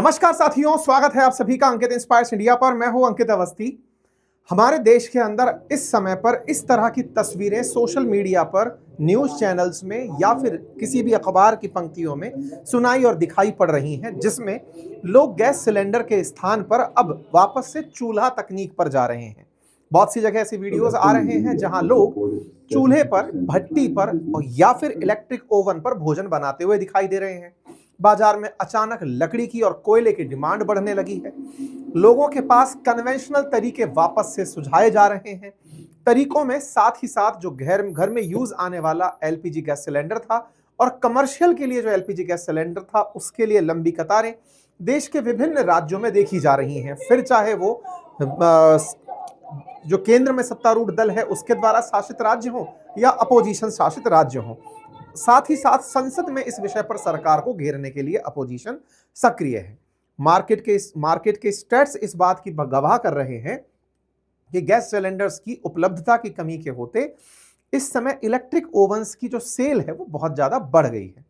नमस्कार साथियों, स्वागत है आप सभी का अंकित इंस्पायर्स इंडिया पर। मैं हूं अंकित अवस्थी। हमारे देश के अंदर इस समय पर इस तरह की तस्वीरें सोशल मीडिया पर, न्यूज चैनल्स में या फिर किसी भी अखबार की पंक्तियों में सुनाई और दिखाई पड़ रही हैं, जिसमें लोग गैस सिलेंडर के स्थान पर अब वापस से चूल्हा तकनीक पर जा रहे हैं। बहुत सी जगह ऐसे वीडियोस आ रहे हैं जहां लोग चूल्हे पर, भट्टी पर या फिर इलेक्ट्रिक ओवन पर भोजन बनाते हुए दिखाई दे रहे हैं। बाजार में अचानक लकड़ी की और कोयले की डिमांड बढ़ने लगी है। लोगों के पास कन्वेंशनल तरीके वापस से सुझाए जा रहे हैं। तरीकों में साथ ही साथ जो घर में यूज आने वाला एलपीजी गैस सिलेंडर था और कमर्शियल के लिए जो एलपीजी गैस सिलेंडर था, उसके लिए लंबी कतारें देश के विभिन्न राज्यों में देखी जा रही हैं। फिर चाहे वो जो केंद्र में सत्तारूढ़ दल है उसके द्वारा शासित राज्य हो या अपोजिशन शासित राज्य हो। साथ ही साथ संसद में इस विषय पर सरकार को घेरने के लिए अपोजिशन सक्रिय है। मार्केट के स्टैट्स इस बात की गवाह कर रहे हैं कि गैस सिलेंडर्स की उपलब्धता की कमी के होते इस समय इलेक्ट्रिक ओवंस की जो सेल है वो बहुत ज्यादा बढ़ गई है।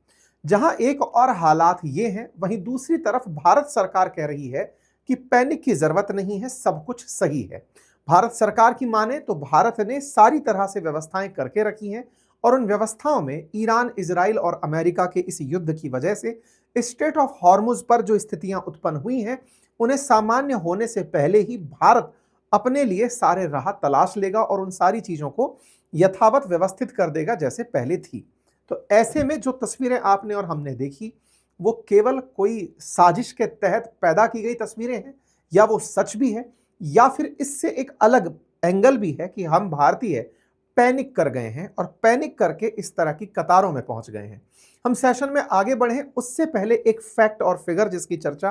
जहां एक और हालात ये हैं, वहीं दूसरी तरफ भारत सरकार कह रही है कि पैनिक की जरूरत नहीं है, सब कुछ सही है। भारत सरकार की माने तो भारत ने सारी तरह से व्यवस्थाएं करके रखी हैं और उन व्यवस्थाओं में ईरान, इजराइल और अमेरिका के इस युद्ध की वजह से स्ट्रेट ऑफ हॉर्मुज पर जो स्थितियां उत्पन्न हुई हैं, उन्हें सामान्य होने से पहले ही भारत अपने लिए सारे राह तलाश लेगा और उन सारी चीजों को यथावत व्यवस्थित कर देगा जैसे पहले थी। तो ऐसे में जो तस्वीरें आपने और हमने देखी, वो केवल कोई साजिश के तहत पैदा की गई तस्वीरें हैं, या वो सच भी है, या फिर इससे एक अलग एंगल भी है कि हम भारतीय पैनिक कर गए हैं और पैनिक करके इस तरह की कतारों में पहुंच गए हैं। हम सेशन में आगे बढ़े उससे पहले एक फैक्ट और फिगर जिसकी चर्चा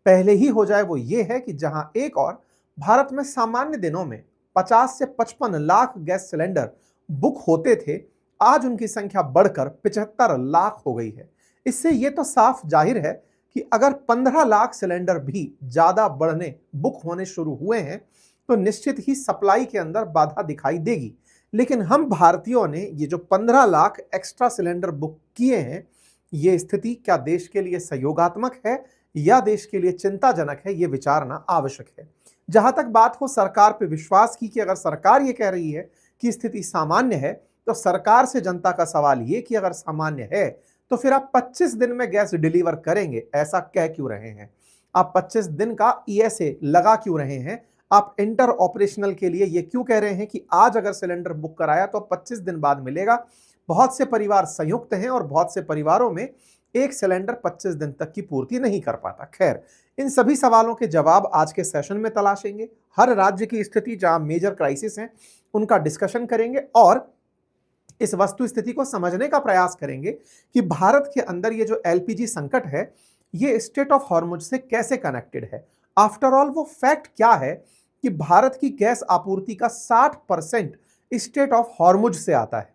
पहले ही हो जाए, वो ये है कि जहां एक और भारत में सामान्य दिनों में 50 से 55 लाख गैस सिलेंडर बुक होते थे, आज उनकी संख्या बढ़कर 75 लाख हो गई है। इससे यह तो साफ जाहिर है कि अगर 15 लाख सिलेंडर भी ज्यादा बढ़ने, बुक होने शुरू हुए हैं, तो निश्चित ही सप्लाई के अंदर बाधा दिखाई देगी। लेकिन हम भारतीयों ने ये जो 15 लाख एक्स्ट्रा सिलेंडर बुक किए हैं, ये स्थिति क्या देश के लिए सहयोगात्मक है या देश के लिए चिंताजनक है, ये विचारना आवश्यक है। जहां तक बात हो सरकार पे विश्वास की कि अगर सरकार ये कह रही है कि स्थिति सामान्य है, तो सरकार से जनता का सवाल ये कि अगर सामान्य है तो फिर आप 25 दिन में गैस डिलीवर करेंगे, ऐसा कह क्यों रहे हैं? आप 25 दिन का ईएसए लगा क्यों रहे हैं? आप इंटर ऑपरेशनल के लिए ये क्यों कह रहे हैं कि आज अगर सिलेंडर बुक कराया तो 25 दिन बाद मिलेगा? बहुत से परिवार संयुक्त हैं और बहुत से परिवारों में एक सिलेंडर 25 दिन तक की पूर्ति नहीं कर पाता। खैर, इन सभी सवालों के जवाब आज के सेशन में तलाशेंगे। हर राज्य की स्थिति जहां मेजर क्राइसिस हैं उनका डिस्कशन करेंगे और इस वस्तु स्थिति को समझने का प्रयास करेंगे कि भारत के अंदर ये जो एलपीजी संकट है, ये स्ट्रेट ऑफ हॉर्मुज से कैसे कनेक्टेड है। आफ्टर ऑल वो फैक्ट क्या है कि भारत की गैस आपूर्ति का 60% स्ट्रेट ऑफ हॉर्मुज से आता है।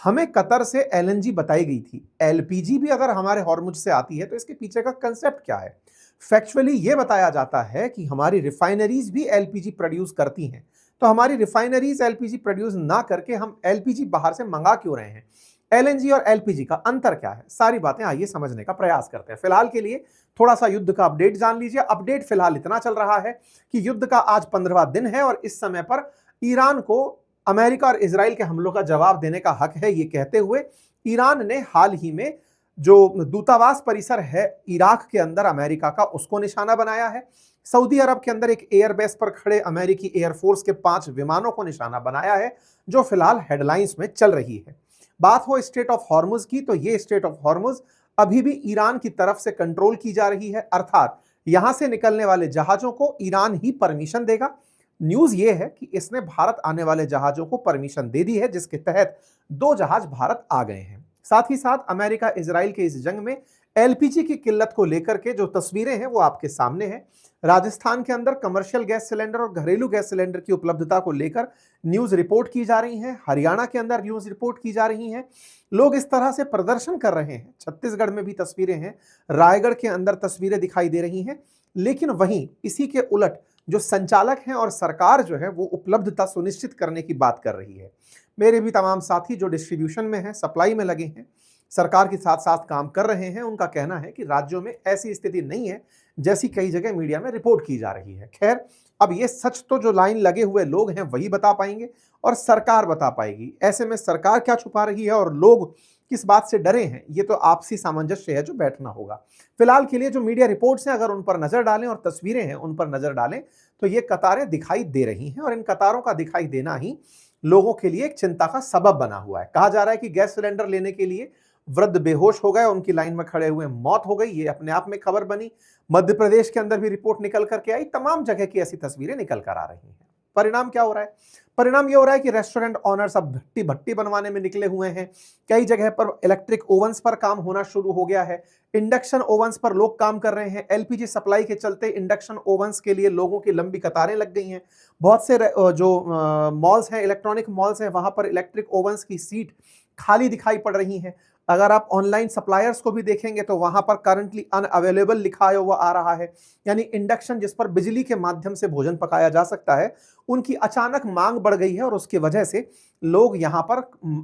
हमें कतर से एलएनजी बताई गई थी, एलपीजी भी अगर हमारे हॉर्मुज से आती है तो इसके पीछे का कंसेप्ट क्या है? फैक्चुअली ये बताया जाता है कि हमारी रिफाइनरीज भी एलपीजी प्रोड्यूस करती हैं, तो हमारी रिफाइनरीज एलपीजी प्रोड्यूस ना करके हम एलपीजी बाहर से मंगा क्यों रहे हैं? एलएनजी और एलपीजी का अंतर क्या है? सारी बातें आइए समझने का प्रयास करते हैं। फिलहाल के लिए थोड़ा सा युद्ध का अपडेट जान लीजिए। अपडेट फिलहाल इतना चल रहा है कि युद्ध का आज 15वां दिन है और इस समय पर ईरान को अमेरिका और इजराइल के हमलों का जवाब देने का हक है, ये कहते हुए ईरान ने हाल ही में जो दूतावास परिसर है इराक के अंदर अमेरिका का, उसको निशाना बनाया है। सऊदी अरब के अंदर एक एयरबेस पर खड़े अमेरिकी एयरफोर्स के 5 विमानों को निशाना बनाया है, जो फिलहाल हेडलाइंस में चल रही है। बात हो स्ट्रेट ऑफ हॉर्मुज की, तो ये स्ट्रेट ऑफ हॉर्मुज अभी भी ईरान की तरफ से कंट्रोल की जा रही है, अर्थात यहां से निकलने वाले जहाजों को ईरान ही परमिशन देगा। न्यूज ये है कि इसने भारत आने वाले जहाजों को परमिशन दे दी है, जिसके तहत 2 जहाज भारत आ गए हैं। साथ ही साथ अमेरिका इजराइल के इस जंग में एलपीजी की किल्लत को लेकर के जो तस्वीरें हैं वो आपके सामने हैं। राजस्थान के अंदर कमर्शियल गैस सिलेंडर और घरेलू गैस सिलेंडर की उपलब्धता को लेकर न्यूज रिपोर्ट की जा रही है। हरियाणा के अंदर न्यूज रिपोर्ट की जा रही है। लोग इस तरह से प्रदर्शन कर रहे हैं। छत्तीसगढ़ में भी तस्वीरें हैं, रायगढ़ के अंदर तस्वीरें दिखाई दे रही हैं। लेकिन वहीं इसी के उलट जो संचालक हैं और सरकार जो है वो उपलब्धता सुनिश्चित करने की बात कर रही है। मेरे भी तमाम साथी जो डिस्ट्रीब्यूशन में हैं, सप्लाई में लगे हैं, सरकार के साथ साथ काम कर रहे हैं, उनका कहना है कि राज्यों में ऐसी स्थिति नहीं है जैसी कई जगह मीडिया में रिपोर्ट की जा रही है। खैर, अब ये सच तो जो लाइन लगे हुए लोग हैं वही बता पाएंगे और सरकार बता पाएगी। ऐसे में सरकार क्या छुपा रही है और लोग किस बात से डरे हैं, ये तो आपसी सामंजस्य है जो बैठना होगा। फिलहाल के लिए जो मीडिया रिपोर्ट्स हैं अगर उन पर नजर डालें और तस्वीरें हैं उन पर नजर डालें तो ये कतारें दिखाई दे रही हैं और इन कतारों का दिखाई देना ही लोगों के लिए एक चिंता का सबब बना हुआ है। कहा जा रहा है कि गैस सिलेंडर लेने के लिए वृद्ध बेहोश हो गए, उनकी लाइन में खड़े हुए मौत हो गई। ये अपने आप में खबर बनी। मध्य प्रदेश के अंदर भी रिपोर्ट निकल करके आई। तमाम जगह की ऐसी तस्वीरें निकल कर आ रही हैं। परिणाम क्या हो रहा है? परिणाम ये हो रहा है कि रेस्टोरेंट ओनर्स अब भट्टी भट्टी बनवाने में निकले हुए हैं। कई जगह पर इलेक्ट्रिक ओवंस पर काम होना शुरू हो गया है। इंडक्शन ओवंस पर लोग काम कर रहे हैं। एलपीजी सप्लाई के चलते इंडक्शन ओवंस के लिए लोगों की लंबी कतारें लग गई हैं। बहुत से जो मॉल्स हैं, इलेक्ट्रॉनिक मॉल्स हैं, वहां पर इलेक्ट्रिक ओवंस की सीट खाली दिखाई पड़ रही हैं। अगर आप ऑनलाइन सप्लायर्स को भी देखेंगे तो वहां पर करंटली अनअवेलेबल लिखा हुआ आ रहा है, यानी इंडक्शन जिस पर बिजली के माध्यम से भोजन पकाया जा सकता है उनकी अचानक मांग बढ़ गई है और उसकी वजह से लोग यहां पर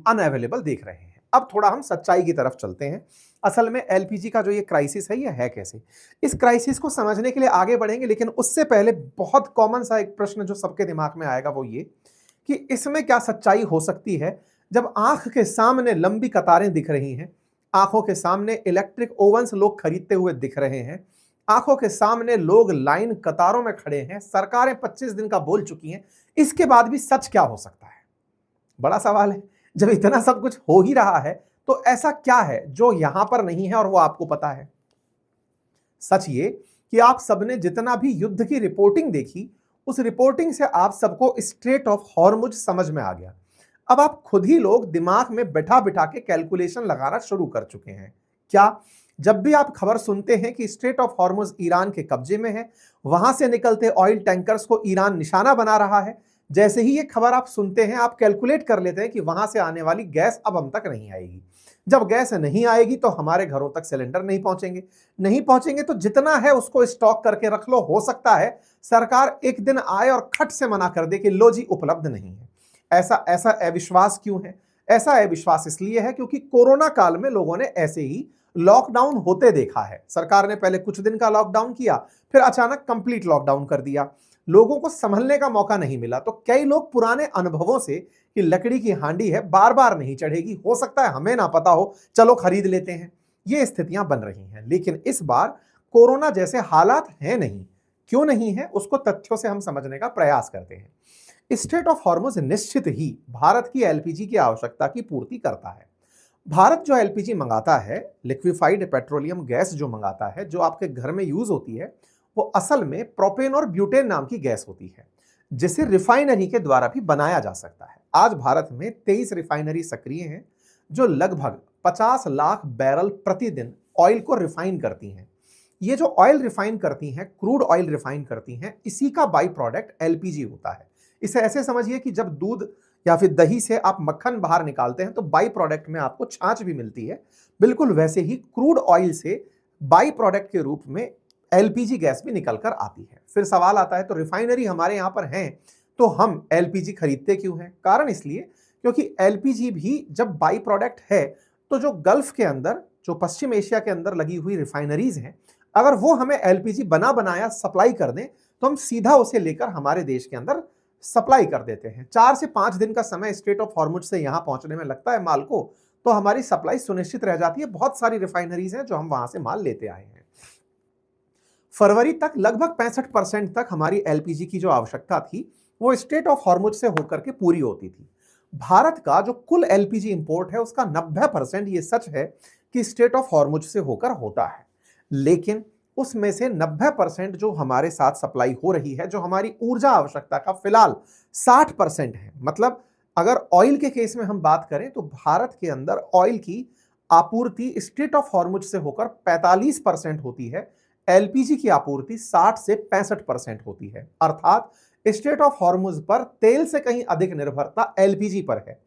अनअवेलेबल देख रहे हैं। अब थोड़ा हम सच्चाई की तरफ चलते हैं। असल में एलपीजी का जो ये क्राइसिस है ये है कैसे, इस क्राइसिस को समझने के लिए आगे बढ़ेंगे, लेकिन उससे पहले बहुत कॉमन सा एक प्रश्न जो सबके दिमाग में आएगा वो ये कि इसमें क्या सच्चाई हो सकती है जब आंख के सामने लंबी कतारें दिख रही हैं, आंखों के सामने इलेक्ट्रिक ओवंस लोग खरीदते हुए दिख रहे हैं, आंखों के सामने लोग लाइन कतारों में खड़े हैं, सरकारें 25 दिन का बोल चुकी हैं, इसके बाद भी सच क्या हो सकता है? बड़ा सवाल है। जब इतना सब कुछ हो ही रहा है तो ऐसा क्या है जो यहां पर नहीं है और वो आपको पता है? सच ये कि आप सबने जितना भी युद्ध की रिपोर्टिंग देखी उस रिपोर्टिंग से आप सबको स्ट्रेट ऑफ हॉर्मुज समझ में आ गया। अब आप खुद ही लोग दिमाग में बैठा बिठा के कैलकुलेशन लगाना शुरू कर चुके हैं। क्या? जब भी आप खबर सुनते हैं कि स्ट्रेट ऑफ हॉर्मुज ईरान के कब्जे में है, वहां से निकलते ऑयल टैंकर्स को ईरान निशाना बना रहा है, जैसे ही ये खबर आप सुनते हैं आप कैलकुलेट कर लेते हैं कि वहां से आने वाली गैस अब हम तक नहीं आएगी। जब गैस नहीं आएगी तो हमारे घरों तक सिलेंडर नहीं पहुंचेंगे तो जितना है उसको स्टॉक करके रख लो। हो सकता है सरकार एक दिन आए और खट से मना कर दे कि लो जी उपलब्ध नहीं है। ऐसा ऐसा अविश्वास क्यों है? ऐसा अविश्वास इसलिए है क्योंकि कोरोना काल में लोगों ने ऐसे ही लॉकडाउन होते देखा है। सरकार ने पहले कुछ दिन का लॉकडाउन किया, फिर अचानक कंप्लीट लॉकडाउन कर दिया। लोगों को संभलने का मौका नहीं मिला तो कई लोग पुराने अनुभवों से कि लकड़ी की हांडी है बार बार नहीं चढ़ेगी, हो सकता है हमें ना पता हो, चलो खरीद लेते हैं, ये स्थितियां बन रही हैं। लेकिन इस बार कोरोना जैसे हालात हैं नहीं। क्यों नहीं है उसको तथ्यों से हम समझने का प्रयास करते हैं। स्ट्रेट ऑफ हॉर्मुज निश्चित ही भारत की एलपीजी की आवश्यकता की पूर्ति करता है। भारत जो एलपीजी मंगाता है, लिक्विफाइड पेट्रोलियम गैस जो मंगाता है, जो आपके घर में यूज होती है, वो असल में प्रोपेन और ब्यूटेन नाम की गैस होती है जिसे रिफाइनरी के द्वारा भी बनाया जा सकता है। आज भारत में 23 रिफाइनरी सक्रिय हैं जो लगभग 50 लाख बैरल प्रतिदिन ऑयल को रिफाइन करती हैं। ये जो ऑयल रिफाइन करती हैं, क्रूड ऑयल रिफाइन करती हैं, इसी का बाई प्रोडक्ट एलपीजी होता है। इसे ऐसे समझिए कि जब दूध या फिर दही से आप मक्खन बाहर निकालते हैं तो बाई प्रोडक्ट में आपको छाछ भी मिलती है, बिल्कुल वैसे ही क्रूड ऑयल से बाई प्रोडक्ट के रूप में एलपीजी गैस भी निकल कर आती है। फिर सवाल आता है तो रिफाइनरी हमारे यहां पर हैं तो हम एलपीजी खरीदते क्यों हैं? कारण इसलिए क्योंकि एलपीजी भी जब बाई प्रोडक्ट है तो जो गल्फ के अंदर, जो पश्चिम एशिया के अंदर लगी हुई रिफाइनरीज हैं, अगर वो हमें एलपीजी बना बनाया सप्लाई कर दें तो हम सीधा उसे लेकर हमारे देश के अंदर सप्लाई कर देते हैं। 4 से 5 दिन का समय स्ट्रेट ऑफ हॉर्मुज से यहां पहुंचने में लगता है माल को, तो हमारी सप्लाई सुनिश्चित रह जाती है। बहुत सारी रिफाइनरीज हैं जो हम वहां से माल लेते आए हैं। फरवरी तक लगभग 65% तक हमारी एलपीजी की जो आवश्यकता थी वो स्ट्रेट ऑफ हॉर्मुज से होकर के पूरी होती थी। भारत का जो कुल एलपीजी इंपोर्ट है उसका 90% ये सच है कि स्ट्रेट ऑफ हॉर्मुज से होकर होता है, लेकिन उसमें से 90% जो हमारे साथ सप्लाई हो रही है, जो हमारी ऊर्जा आवश्यकता का फिलहाल 60% है। मतलब अगर ऑयल के केस में हम बात करें तो भारत के अंदर ऑयल की आपूर्ति स्ट्रेट ऑफ हॉर्मुज से होकर 45% होती है, एलपीजी की आपूर्ति 60 से 65% होती है। अर्थात स्ट्रेट ऑफ हॉर्मुज पर तेल से कहीं अधिक निर्भरता एलपीजी पर है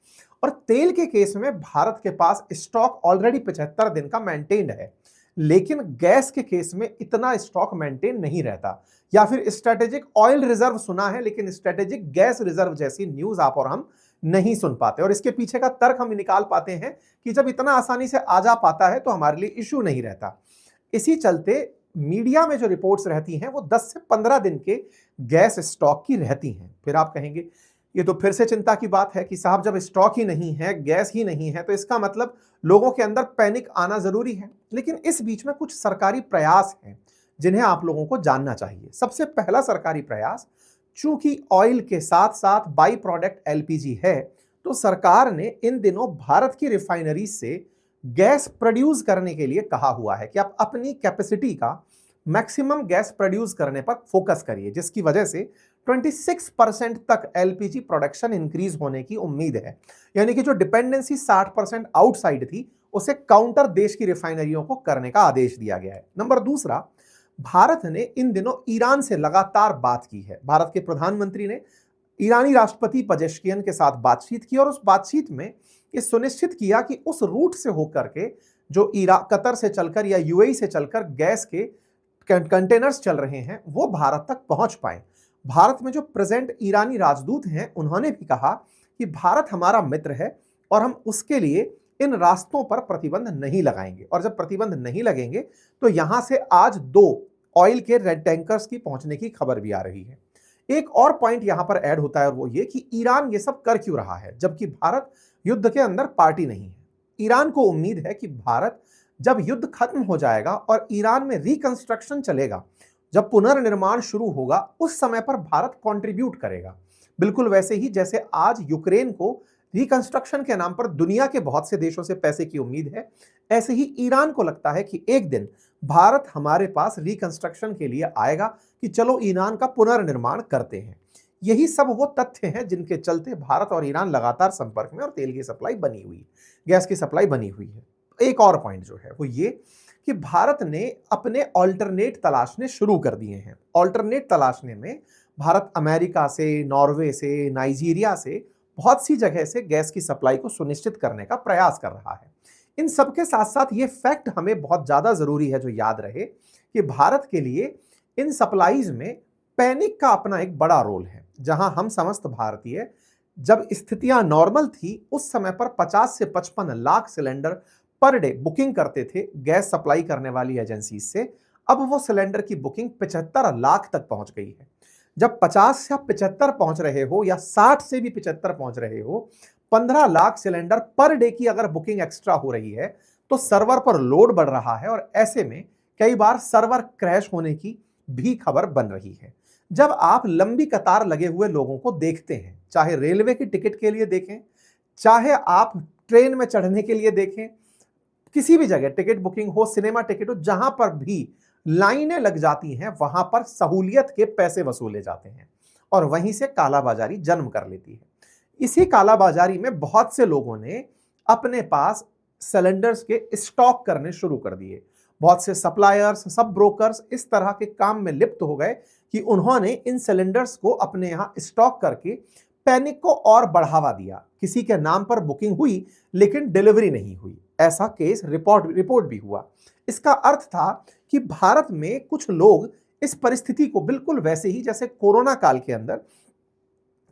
और तेल के केस में भारत के पास स्टॉक ऑलरेडी 75 दिन का मेंटेन्ड है, लेकिन गैस के केस में इतना स्टॉक मेंटेन नहीं रहता। या फिर स्ट्रेटेजिक ऑयल रिजर्व सुना है लेकिन स्ट्रेटेजिक गैस रिजर्व जैसी न्यूज आप और हम नहीं सुन पाते, और इसके पीछे का तर्क हम निकाल पाते हैं कि जब इतना आसानी से आ जा पाता है तो हमारे लिए इश्यू नहीं रहता। इसी चलते मीडिया में जो रिपोर्ट्स रहती हैं वो 10 से 15 दिन के गैस स्टॉक की रहती हैं। फिर आप कहेंगे ये तो फिर से चिंता की बात है कि साहब जब स्टॉक ही नहीं है, गैस ही नहीं है, तो इसका मतलब लोगों के अंदर पैनिक आना जरूरी है। लेकिन इस बीच में कुछ सरकारी प्रयास हैं जिन्हें आप लोगों को जानना चाहिए। सबसे पहला सरकारी प्रयास, चूंकि ऑयल के साथ साथ बाई प्रोडक्ट एलपीजी है, तो सरकार ने इन दिनों भारत की रिफाइनरी से गैस प्रोड्यूस करने के लिए कहा हुआ है कि आप अपनी कैपेसिटी का मैक्सिमम गैस प्रोड्यूस करने पर फोकस करिए, जिसकी वजह से 26% तक एलपीजी प्रोडक्शन इंक्रीज होने की उम्मीद है। यानी कि जो डिपेंडेंसी 60% आउटसाइड थी, उसे काउंटर देश की रिफाइनरियों को करने का आदेश दिया गया है। नंबर दूसरा, भारत ने इन दिनों ईरान से लगातार बात की है। भारत के प्रधानमंत्री ने ईरानी राष्ट्रपति पजेश्कियन के साथ बातचीत की और उस बातचीत में ये सुनिश्चित किया कि उस रूट से होकर के जो कतर से चलकर या यूएई से चलकर गैस के कंटेनर्स चल रहे हैं वो भारत तक पहुंच पाए। भारत में जो प्रेजेंट ईरानी राजदूत हैं उन्होंने भी कहा कि भारत हमारा मित्र है और हम उसके लिए इन रास्तों पर प्रतिबंध नहीं लगाएंगे, और जब प्रतिबंध नहीं लगेंगे तो यहां से आज 2 ऑयल के रेड टैंकर्स की पहुंचने की खबर भी आ रही है। एक और पॉइंट यहां पर ऐड होता है और वो ये कि ईरान ये सब कर क्यों रहा है जबकि भारत युद्ध के अंदर पार्टी नहीं है। ईरान को उम्मीद है कि भारत जब युद्ध खत्म हो जाएगा और ईरान में रिकंस्ट्रक्शन चलेगा, जब पुनर्निर्माण शुरू होगा, उस समय पर भारत कंट्रीब्यूट करेगा। बिल्कुल वैसे ही जैसे आज यूक्रेन को रिकंस्ट्रक्शन के नाम पर दुनिया के बहुत से देशों से पैसे की उम्मीद है, ऐसे ही ईरान को लगता है कि एक दिन भारत हमारे पास रिकंस्ट्रक्शन के लिए आएगा कि चलो ईरान का पुनर्निर्माण करते हैं। यही सब वो तथ्य हैं जिनके चलते भारत और ईरान लगातार संपर्क में और तेल की सप्लाई बनी हुई, गैस की सप्लाई बनी हुई है। एक और पॉइंट जो है वो ये कि भारत ने अपने ऑल्टरनेट तलाशने शुरू कर दिए हैं। ऑल्टरनेट तलाशने में भारत अमेरिका से, नॉर्वे से, नाइजीरिया से, बहुत सी जगह से गैस की सप्लाई को सुनिश्चित करने का प्रयास कर रहा है। इन सबके साथ साथ ये फैक्ट हमें बहुत ज्यादा जरूरी है जो याद रहे कि भारत के लिए इन सप्लाईज में पैनिक का अपना एक बड़ा रोल है। जहां हम समस्त भारतीय जब स्थितियां नॉर्मल थी उस समय पर 50 से 55 lakh cylinder per day booking करते थे गैस सप्लाई करने वाली एजेंसी से, अब वो सिलेंडर की बुकिंग 75 लाख तक पहुंच गई है। जब 50 या 75 पहुंच रहे हो या 60 से भी 75 पहुंच रहे हो, 15 लाख सिलेंडर पर डे की अगर बुकिंग एक्स्ट्रा हो रही है तो सर्वर पर लोड बढ़ रहा है और ऐसे में कई बार सर्वर क्रैश होने की भी खबर बन रही है। जब आप लंबी कतार लगे हुए लोगों को देखते हैं, चाहे रेलवे की टिकट के लिए देखें, चाहे आप ट्रेन में चढ़ने के लिए देखें, किसी भी जगह टिकट बुकिंग हो, सिनेमा टिकट हो, जहां पर भी लाइनें लग जाती हैं वहां पर सहूलियत के पैसे वसूले जाते हैं और वहीं से कालाबाजारी जन्म कर लेती है। इसी कालाबाजारी में बहुत से लोगों ने अपने पास सिलेंडर्स के स्टॉक करने शुरू कर दिए। बहुत से सप्लायर्स, सब ब्रोकर्स इस तरह के काम में लिप्त हो गए कि उन्होंने इन सिलेंडर्स को अपने यहां स्टॉक करके पैनिक को और बढ़ावा दिया। किसी के नाम पर बुकिंग हुई लेकिन डिलीवरी नहीं हुई, ऐसा केस रिपोर्ट भी हुआ। इसका अर्थ था कि भारत में कुछ लोग इस परिस्थिति को बिल्कुल वैसे ही जैसे कोरोना काल के अंदर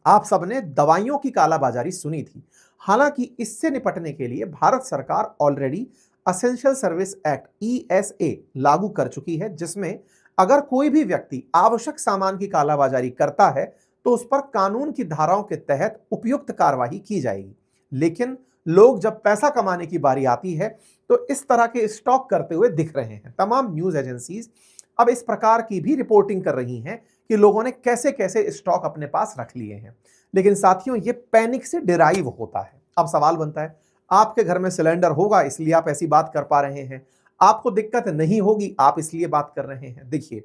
आप सबने दवाइयों की कालाबाजारी सुनी थी। हालांकि इससे निपटने के लिए भारत सरकार already essential service act ESA लागू कर चुकी है, जिसमें अगर कोई भी व्यक्ति आवश्यक सामान की कालाबाजारी करता है तो उस पर कानून की धाराओं के तहत उपयुक्त कार्रवाई की जाएगी। लेकिन लोग जब पैसा कमाने की बारी आती है तो इस तरह के स्टॉक करते हुए दिख रहे हैं। तमाम न्यूज एजेंसीज अब इस प्रकार की भी रिपोर्टिंग कर रही हैं कि लोगों ने कैसे कैसे स्टॉक अपने पास रख लिए हैं। लेकिन साथियों, ये पैनिक से डिराइव होता है। अब सवाल बनता है, आपके घर में सिलेंडर होगा इसलिए आप ऐसी बात कर पा रहे हैं, आपको दिक्कत नहीं होगी आप इसलिए बात कर रहे हैं। देखिए,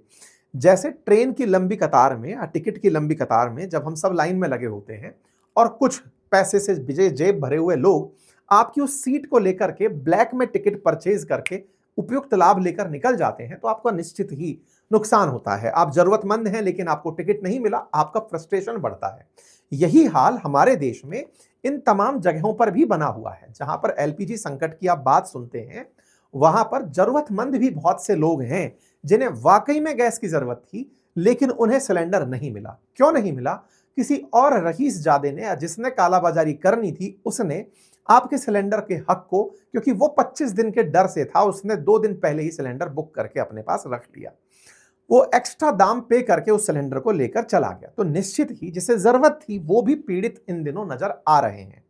जैसे ट्रेन की लंबी कतार में या टिकट की लंबी कतार में जब हम सब लाइन में लगे होते हैं और कुछ पैसे से जेब भरे हुए लोग आपकी उस सीट को लेकर के ब्लैक में टिकट परचेज करके उपयुक्त लाभ लेकर निकल जाते हैं, तो आपका निश्चित ही नुकसान होता है। आप जरूरतमंद हैं लेकिन आपको टिकट नहीं मिला, आपका फ्रस्ट्रेशन बढ़ता है। यही हाल हमारे देश में इन तमाम जगहों पर भी बना हुआ है। जहां पर एलपीजी संकट की आप बात सुनते हैं, वहां पर जरूरतमंद भी बहुत से लोग हैं जिन्हें वाकई में गैस की जरूरत थी लेकिन उन्हें सिलेंडर नहीं मिला। क्यों नहीं मिला? किसी और रईस जादे ने, जिसने कालाबाजारी करनी थी, उसने आपके सिलेंडर के हक को, क्योंकि वो 25 दिन के डर से था, उसने 2 दिन पहले ही सिलेंडर बुक करके अपने पास रख लिया, वो एक्स्ट्रा दाम पे करके उस सिलेंडर को लेकर चला गया। तो निश्चित ही जिसे जरूरत थी वो भी पीड़ित इन दिनों नजर आ रहे हैं।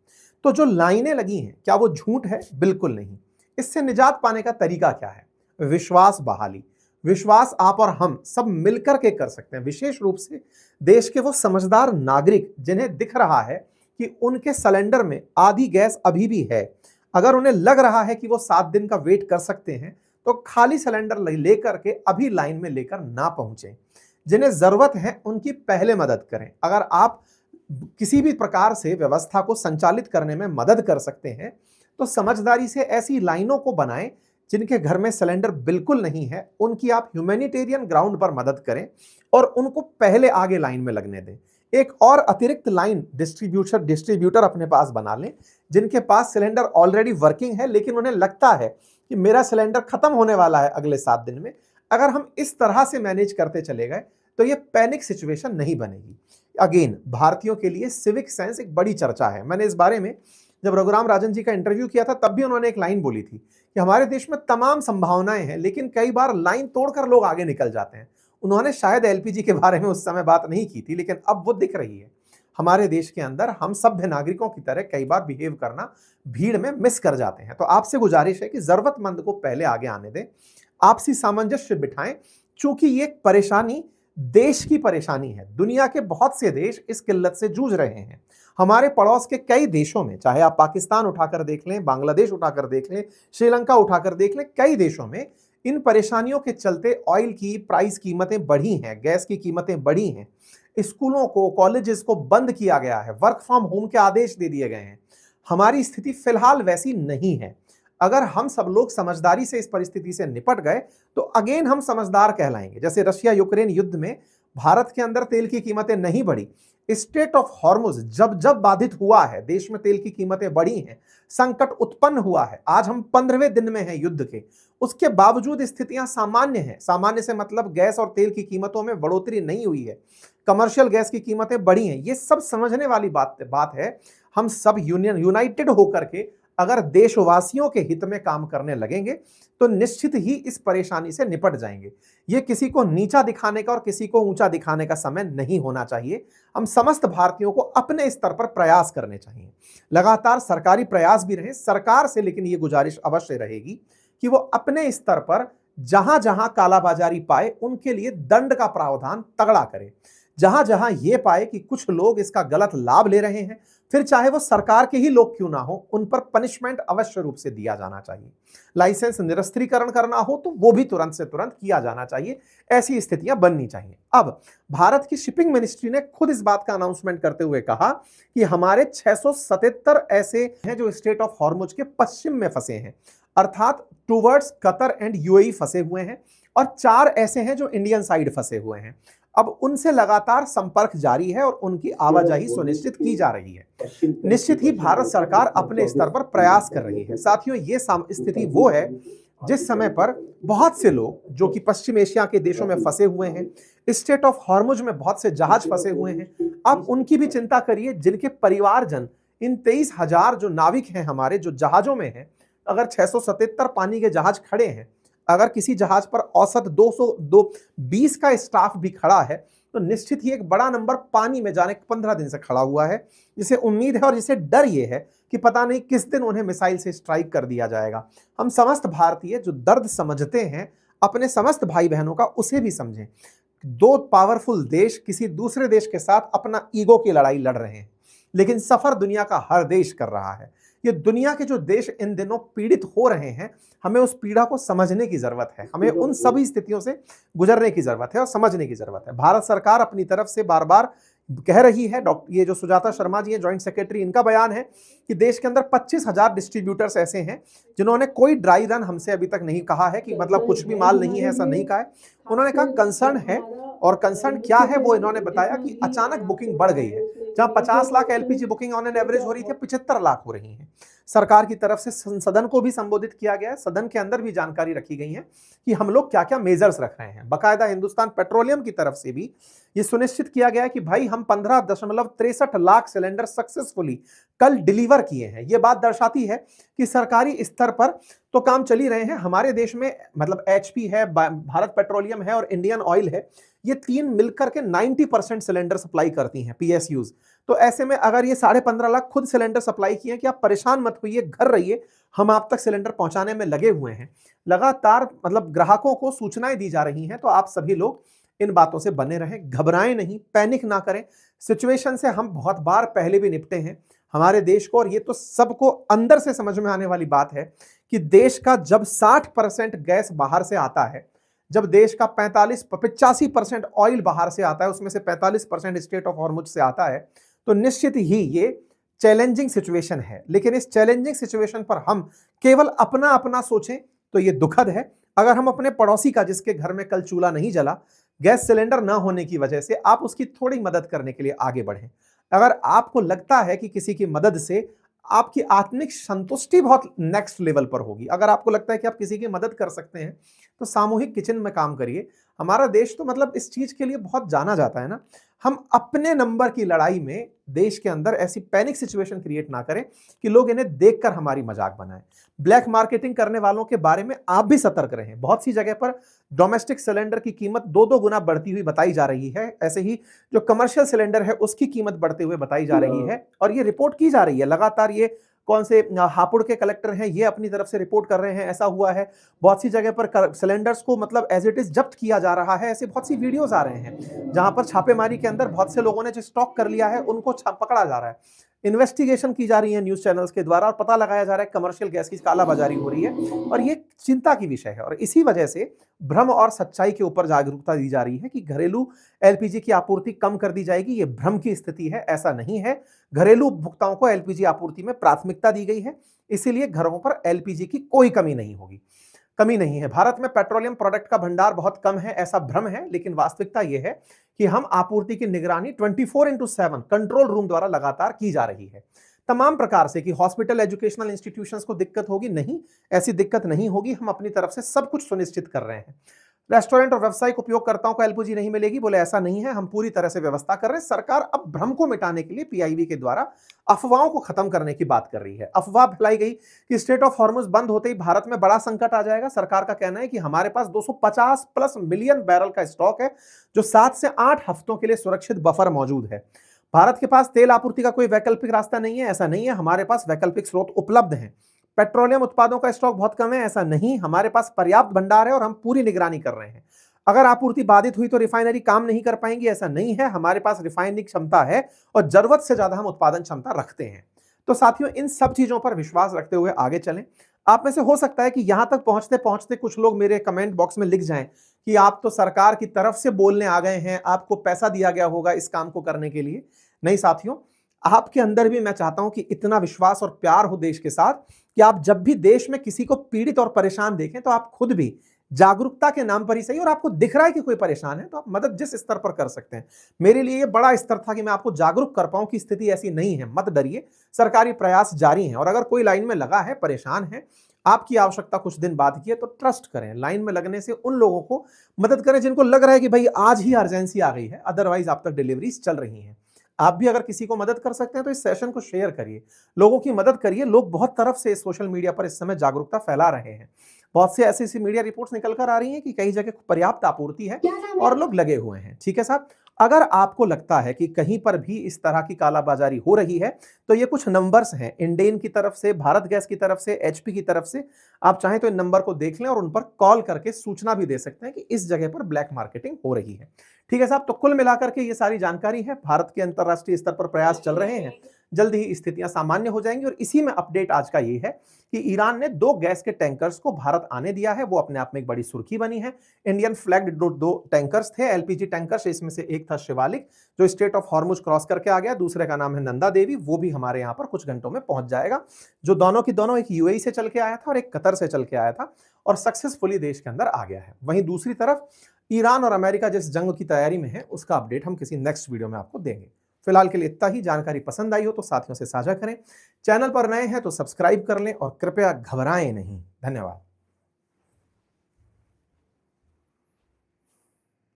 तो जो लाइनें लगी हैं, क्या वो झूठ है? बिल्कुल नहीं। इससे निजात पाने का तरीका क्या है? विश्वास बहाली। विश्वास आप और हम सब मिलकर के कर सकते हैं, विशेष रूप से देश के वो समझदार नागरिक जिन्हें दिख रहा है कि उनके सिलेंडर में आधी गैस अभी भी है। अगर उन्हें लग रहा है कि वो 7 दिन का वेट कर सकते हैं, तो खाली सिलेंडर लेकर के अभी लाइन में लेकर ना पहुंचे। जिन्हें जरूरत है उनकी पहले मदद करें। अगर आप किसी भी प्रकार से व्यवस्था को संचालित करने में मदद कर सकते हैं, तो समझदारी से ऐसी लाइनों को बनाएं। जिनके घर में सिलेंडर बिल्कुल नहीं है, उनकी आप ह्यूमैनिटेरियन ग्राउंड पर मदद करें और उनको पहले आगे लाइन में लगने दें। एक और अतिरिक्त लाइन डिस्ट्रीब्यूटर अपने पास बना लें, जिनके पास सिलेंडर ऑलरेडी वर्किंग है, लेकिन उन्हें लगता है कि मेरा सिलेंडर खत्म होने वाला है अगले 7 दिन में। अगर हम इस तरह से मैनेज करते चले गए तो ये पैनिक सिचुएशन नहीं बनेगी। अगेन, भारतीयों के लिए सिविक सेंस एक बड़ी चर्चा है। मैंने इस बारे में जब रघुराम राजन जी का इंटरव्यू किया था, तब भी उन्होंने एक लाइन बोली थी कि हमारे देश में तमाम संभावनाएं हैं, लेकिन कई बार लाइन तोड़कर लोग आगे निकल जाते हैं। उन्होंने शायद एलपीजी के बारे में उस समय बात नहीं की थी, लेकिन अब वो दिख रही है। हमारे देश के अंदर हम सभ्य नागरिकों की तरह कई बार बिहेव करना भीड़ में मिस कर जाते हैं। तो आपसे गुजारिश है कि जरूरतमंद को पहले आगे आने दें, आपसी सामंजस्य बिठाएं। चूंकि ये परेशानी देश की परेशानी है, दुनिया के बहुत से देश इस किल्लत से जूझ रहे हैं। हमारे पड़ोस के कई देशों में, चाहे आप पाकिस्तान उठाकर देख लें, बांग्लादेश उठाकर देख लें, श्रीलंका उठाकर देख लें, कई देशों में इन परेशानियों के चलते ऑयल की प्राइस कीमतें बढ़ी हैं, गैस की कीमतें बढ़ी हैं, स्कूलों को, कॉलेजेस को बंद किया गया है, वर्क फ्रॉम होम के आदेश दे दिए गए हैं। हमारी स्थिति फिलहाल वैसी नहीं है। अगर हम सब लोग समझदारी से इस परिस्थिति से निपट गए तो अगेन हम समझदार कहलाएंगे। जैसे रशिया यूक्रेन युद्ध में भारत के अंदर तेल की कीमतें नहीं बढ़ी, स्टेट ऑफ हॉर्मुज जब जब बाधित हुआ है, देश में तेल की कीमतें बढ़ी हैं, संकट उत्पन्न हुआ है। आज हम 15वें दिन में हैं युद्ध के, उसके बावजूद स्थितियां सामान्य हैं। सामान्य से मतलब गैस और तेल की कीमतों में बढ़ोतरी नहीं हुई है, कमर्शियल गैस की कीमतें बढ़ी हैं। ये सब समझने वाली बात है। हम सब यूनाइटेड होकर के अगर देशवासियों के हित में काम करने लगेंगे तो निश्चित ही इस परेशानी से निपट जाएंगे। ये किसी को नीचा दिखाने का और किसी को ऊंचा दिखाने का समय नहीं होना चाहिए। हम समस्त भारतीयों को अपने स्तर पर प्रयास करने चाहिए, लगातार सरकारी प्रयास भी रहे सरकार से, लेकिन ये गुजारिश अवश्य रहेगी कि वो अपने स्तर पर जहां जहां कालाबाजारी पाए उनके लिए दंड का प्रावधान तगड़ा करे। जहां जहां ये पाए कि कुछ लोग इसका गलत लाभ ले रहे हैं, फिर चाहे वो सरकार के ही लोग क्यों ना हो, उन पर पनिशमेंट अवश्य रूप से दिया जाना चाहिए। लाइसेंस निरस्त्रीकरण करना हो तो वो भी तुरंत से तुरंत किया जाना चाहिए। ऐसी स्थितियां बननी चाहिए। अब भारत की शिपिंग मिनिस्ट्री ने खुद इस बात का अनाउंसमेंट करते हुए कहा कि हमारे 677 ऐसे हैं जो स्टेट ऑफ हॉर्मुज के पश्चिम में फंसे हैं, अर्थात टूवर्ड्स कतर एंड यूएई फंसे हुए हैं, और 4 ऐसे हैं जो इंडियन साइड फंसे हुए हैं। अब उनसे लगातार संपर्क जारी है और उनकी आवाजाही सुनिश्चित की जा रही है। निश्चित ही भारत सरकार अपने स्तर पर प्रयास कर रही है। साथियों, ये स्थिति वो है जिस समय पर बहुत से लोग जो कि पश्चिम एशिया के देशों में फंसे हुए हैं, स्टेट ऑफ हॉर्मुज में बहुत से जहाज फंसे हुए हैं, अब उनकी भी चिंता करिए। जिनके परिवारजन, इन 23,000 जो नाविक हैं हमारे, जो जहाजों में हैं, अगर 677 पानी के जहाज खड़े हैं, अगर किसी जहाज पर औसत 220 का स्टाफ भी खड़ा है, तो निश्चित ही एक बड़ा नंबर पानी में जाने 15 दिन से खड़ा हुआ है, जिसे उम्मीद है और जिसे डर ये है कि पता नहीं किस दिन उन्हें मिसाइल से स्ट्राइक कर दिया जाएगा। हम समस्त भारतीय जो दर्द समझते हैं अपने समस्त भाई बहनों का, उसे भी समझें। 2 पावरफुल देश किसी दूसरे देश के साथ अपना ईगो की लड़ाई लड़ रहे हैं, लेकिन सफर दुनिया का हर देश कर रहा है। ये दुनिया के जो देश इन दिनों पीड़ित हो रहे हैं, हमें उस पीड़ा को समझने की जरूरत है। हमें उन सभी स्थितियों से गुजरने की जरूरत है और समझने की जरूरत है। भारत सरकार अपनी तरफ से बार बार कह रही है, ये जो सुजाता शर्मा जी हैं, ज्वाइंट सेक्रेटरी, इनका बयान है कि देश के अंदर 25,000 डिस्ट्रीब्यूटर्स ऐसे हैं जिन्होंने कोई ड्राई रन हमसे अभी तक नहीं कहा है कि मतलब कुछ भी माल नहीं है, ऐसा नहीं कहा है। उन्होंने कहा कंसर्न है, और कंसर्न क्या है वो इन्होंने बताया कि अचानक बुकिंग बढ़ गई है। जहां 50 lakh LPG booking on an average हो रही थी, 75 लाख हो रही है। सरकार की तरफ से सदन को भी संबोधित किया गया है, सदन के अंदर भी जानकारी रखी गई है कि हम लोग क्या क्या मेजर्स रख रहे हैं। बाकायदा हिंदुस्तान पेट्रोलियम की तरफ से भी ये सुनिश्चित किया गया है कि भाई हम 15.63 लाख सिलेंडर सक्सेसफुली कल डिलीवर किए हैं। ये बात दर्शाती है कि सरकारी स्तर पर तो काम चल ही रहे हैं। हमारे देश में मतलब एचपी है, भारत पेट्रोलियम है और इंडियन ऑयल है, ये तीन मिलकर के 90% सिलेंडर सप्लाई करती हैं पीएसयूज। तो ऐसे में अगर ये 15.5 लाख खुद सिलेंडर सप्लाई किए हैं कि आप परेशान मत होइए, घर रहिए, हम आप तक सिलेंडर पहुंचाने में लगे हुए हैं। लगातार मतलब ग्राहकों को सूचनाएं दी जा रही हैं, तो आप सभी लोग इन बातों से बने रहें, घबराएं नहीं, पैनिक ना करें। सिचुएशन से हम बहुत बार पहले भी निपटे हैं हमारे देश को, और ये तो सबको अंदर से समझ में आने वाली बात है कि देश का जब 60% गैस बाहर से आता है, जब देश का 85% ऑयल बाहर से आता है, उसमें से 45% स्टेट ऑफ हॉर्मुज से आता है, तो निश्चित ही ये चैलेंजिंग सिचुएशन है। लेकिन इस चैलेंजिंग सिचुएशन पर हम केवल अपना अपना सोचें तो ये दुखद है। अगर हम अपने पड़ोसी का, जिसके घर में कल चूल्हा नहीं जला, गैस सिलेंडर ना होने की वजह से, आप उसकी थोड़ी मदद करने के लिए आगे बढ़ें। अगर आपको लगता है कि किसी की मदद से आपकी आत्मिक संतुष्टि बहुत नेक्स्ट लेवल पर होगी, अगर आपको लगता है कि आप किसी की मदद कर सकते हैं, तो सामूहिक किचन में काम करिए। हमारा देश तो मतलब इस चीज के लिए बहुत जाना जाता है ना। हम अपने नंबर की लड़ाई में देश के अंदर ऐसी पैनिक सिचुएशन क्रिएट ना करें कि लोग इन्हें देखकर हमारी मजाक बनाएं। ब्लैक मार्केटिंग करने वालों के बारे में आप भी सतर्क रहें। बहुत सी जगह पर डोमेस्टिक सिलेंडर की कीमत 2-2 गुना बढ़ती हुई बताई जा रही है। ऐसे ही जो कमर्शियल सिलेंडर है उसकी कीमत बढ़ते हुए बताई जा रही है, और ये रिपोर्ट की जा रही है लगातार। ये कौन से हापुड़ के कलेक्टर हैं, ये अपनी तरफ से रिपोर्ट कर रहे हैं, ऐसा हुआ है। बहुत सी जगह पर सिलेंडर्स को मतलब एज इट इज जब्त किया जा रहा है। ऐसे बहुत सी वीडियोस आ रहे हैं जहां पर छापेमारी के अंदर बहुत से लोगों ने जो स्टॉक कर लिया है उनको पकड़ा जा रहा है। इन्वेस्टिगेशन की जा रही है न्यूज चैनल्स के द्वारा, और पता लगाया जा रहा है कमर्शियल गैस की कालाबाजारी हो रही है, और ये चिंता की विषय है। और इसी वजह से भ्रम और सच्चाई के ऊपर जागरूकता दी जा रही है कि घरेलू एलपीजी की आपूर्ति कम कर दी जाएगी। ये भ्रम की स्थिति है, ऐसा नहीं है। घरेलू उपभोक्ताओं को एलपीजी आपूर्ति में प्राथमिकता दी गई है, इसीलिए घरों पर एलपीजी की कोई कमी नहीं होगी, कमी नहीं है। भारत में पेट्रोलियम प्रोडक्ट का भंडार बहुत कम है, ऐसा भ्रम है, लेकिन वास्तविकता यह है कि हम आपूर्ति की निगरानी 24/7 कंट्रोल रूम द्वारा लगातार की जा रही है। तमाम प्रकार से कि हॉस्पिटल, एजुकेशनल इंस्टीट्यूशंस को दिक्कत होगी, नहीं, ऐसी दिक्कत नहीं होगी। हम अपनी तरफ से सब कुछ सुनिश्चित कर रहे हैं। रेस्टोरेंट और व्यावसायिक उपयोगकर्ताओं को एलपीजी नहीं मिलेगी, बोले ऐसा नहीं है, हम पूरी तरह से व्यवस्था कर रहे हैं। सरकार अब भ्रम को मिटाने के लिए पीआईबी के द्वारा अफवाहों को खत्म करने की बात कर रही है। अफवाह फैलाई गई कि स्टेट ऑफ हॉर्मुज बंद होते ही भारत में बड़ा संकट आ जाएगा। सरकार का कहना है कि हमारे पास 250+ मिलियन बैरल का स्टॉक है, जो 7 से 8 हफ्तों के लिए सुरक्षित बफर मौजूद है। भारत के पास तेल आपूर्ति का कोई वैकल्पिक रास्ता नहीं है, ऐसा नहीं है, हमारे पास वैकल्पिक स्रोत उपलब्ध हैं। पेट्रोलियम उत्पादों का स्टॉक बहुत कम है, ऐसा नहीं, हमारे पास पर्याप्त भंडार है और हम पूरी निगरानी कर रहे हैं। अगर आपूर्ति बाधित हुई तो रिफाइनरी काम नहीं कर पाएंगी, ऐसा नहीं है, हमारे पास रिफाइनिंग क्षमता है और जरूरत से ज्यादा हम उत्पादन क्षमता रखते हैं। तो साथियों, इन सब चीजों पर विश्वास रखते हुए आगे चलें। आप में से हो सकता है कि यहां तक पहुंचते पहुंचते कुछ लोग मेरे कमेंट बॉक्स में लिख जाएं कि आप तो सरकार की तरफ से बोलने आ गए हैं, आपको पैसा दिया गया होगा इस काम को करने के लिए। नहीं साथियों, आपके अंदर भी मैं चाहता हूं कि इतना विश्वास और प्यार हो देश के साथ कि आप जब भी देश में किसी को पीड़ित और परेशान देखें तो आप खुद भी जागरूकता के नाम पर ही सही, और आपको दिख रहा है कि कोई परेशान है, तो आप मदद जिस स्तर पर कर सकते हैं। मेरे लिए ये बड़ा स्तर था कि मैं आपको जागरूक कर पाऊं कि स्थिति ऐसी नहीं है, मत डरिए, सरकारी प्रयास जारी हैं। और अगर कोई लाइन में लगा है, परेशान है, आपकी आवश्यकता कुछ दिन बाद की है, तो ट्रस्ट करें, लाइन में लगने से उन लोगों को मदद करें जिनको लग रहा है कि भाई आज ही अर्जेंसी आ गई है, अदरवाइज आप तक डिलीवरीज चल रही हैं। आप भी अगर किसी को मदद कर सकते हैं तो इस सेशन को शेयर करिए, लोगों की मदद करिए। लोग बहुत तरफ से सोशल मीडिया पर इस समय जागरूकता फैला रहे हैं। बहुत से ऐसी मीडिया रिपोर्ट्स निकल कर आ रही हैं कि कई जगह पर्याप्त आपूर्ति है और लोग लगे हुए हैं। ठीक है साहब, अगर आपको लगता है कि कहीं पर भी इस तरह की कालाबाजारी हो रही है, तो ये कुछ नंबर्स हैं इंडेन की तरफ से, भारत गैस की तरफ से, एचपी की तरफ से। आप चाहें तो इन नंबर को देख लें और उन पर कॉल करके सूचना भी दे सकते हैं कि इस जगह पर ब्लैक मार्केटिंग हो रही है। ठीक है साहब, तो कुल मिलाकर के ये सारी जानकारी है। भारत के अंतरराष्ट्रीय स्तर पर प्रयास चल रहे हैं, जल्द ही स्थितियां सामान्य हो जाएंगी। और इसी में अपडेट आज का ये है कि ईरान ने 2 गैस के टैंकर्स को भारत आने दिया है, वो अपने आप में एक बड़ी सुर्खी बनी है। इंडियन फ्लैग्ड 2 टैंकर्स थे, एलपीजी टैंकर्स, इसमें से एक था शिवालिक जो स्टेट ऑफ हॉर्मुज क्रॉस करके आ गया, दूसरे का नाम है नंदा देवी, वो भी हमारे यहाँ पर कुछ घंटों में पहुंच जाएगा। जो दोनों की दोनों, एक यूएई से चल के आया था और एक कतर से चल के आया था और सक्सेसफुली देश के अंदर आ गया है। वहीं दूसरी तरफ ईरान और अमेरिका जिस जंग की तैयारी में है, उसका अपडेट हम किसी नेक्स्ट वीडियो में आपको देंगे। फिलहाल के लिए इतना ही। जानकारी पसंद आई हो तो साथियों से साझा करें। चैनल पर नए हैं तो सब्सक्राइब कर लें और कृपया घबराएं नहीं। धन्यवाद।